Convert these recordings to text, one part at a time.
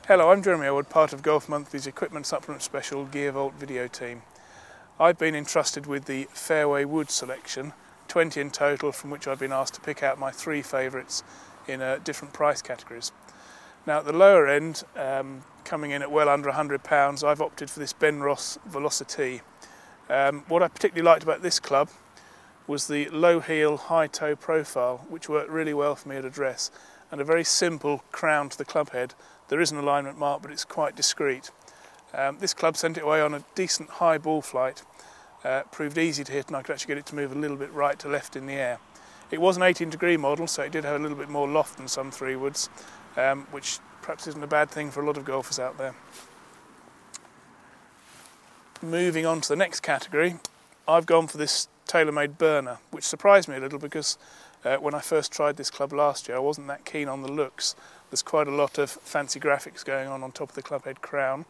Hello, I'm Jeremy Ellwood, part of Golf Monthly's Equipment Supplement Special Gear Vault video team. I've been entrusted with the Fairway wood selection, 20 in total, from which I've been asked to pick out my 3 favourites in different price categories. Now at the lower end, coming in at well under £100, I've opted for this Ben Ross Velocity. What I particularly liked about this club was the low heel, high toe profile, which worked really well for me at address, and a very simple crown to the club head. There is an alignment mark, but it's quite discreet. This club sent it away on a decent high ball flight, proved easy to hit, and I could actually get it to move a little bit right to left in the air. It was an 18-degree model, so it did have a little bit more loft than some 3-woods, which perhaps isn't a bad thing for a lot of golfers out there. Moving on to the next category, I've gone for this tailor-made burner, which surprised me a little because when I first tried this club last year I wasn't that keen on the looks. There's quite a lot of fancy graphics going on top of the club head crown,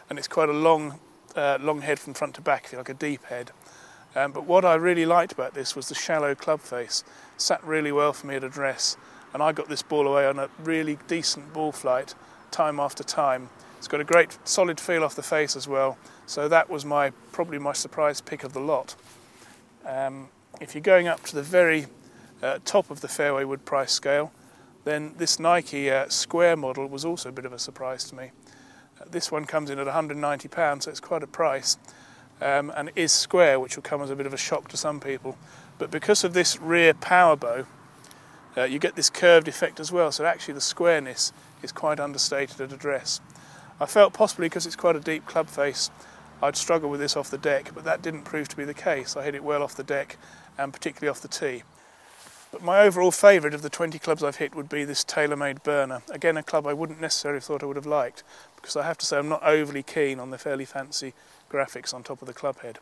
and it's quite a long head from front to back, if you like, a deep head. But what I really liked about this was the shallow club face. It sat really well for me at address, and I got this ball away on a really decent ball flight time after time. It's got a great solid feel off the face as well, so that was probably my surprise pick of the lot. If you're going up to the very top of the Fairway wood price scale, then this Nike square model was also a bit of a surprise to me. This one comes in at £190, so it's quite a price, and it is square, which will come as a bit of a shock to some people. But because of this rear power bow, you get this curved effect as well, so actually the squareness is quite understated at address. I felt possibly because it's quite a deep club face I'd struggle with this off the deck, but that didn't prove to be the case. I hit it well off the deck and particularly off the tee. But my overall favourite of the 20 clubs I've hit would be this tailor-made burner. Again, a club I wouldn't necessarily have thought I would have liked, because I have to say I'm not overly keen on the fairly fancy graphics on top of the club head.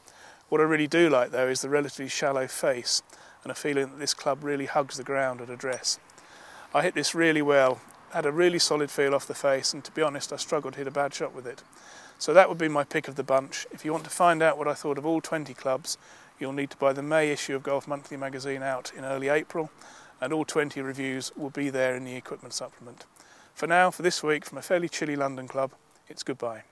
What I really do like though is the relatively shallow face and a feeling that this club really hugs the ground at address. I hit this really well, had a really solid feel off the face, and to be honest I struggled to hit a bad shot with it. So that would be my pick of the bunch. If you want to find out what I thought of all 20 clubs, you'll need to buy the May issue of Golf Monthly magazine out in early April, and all 20 reviews will be there in the equipment supplement. For now, for this week, from a fairly chilly London club, it's goodbye.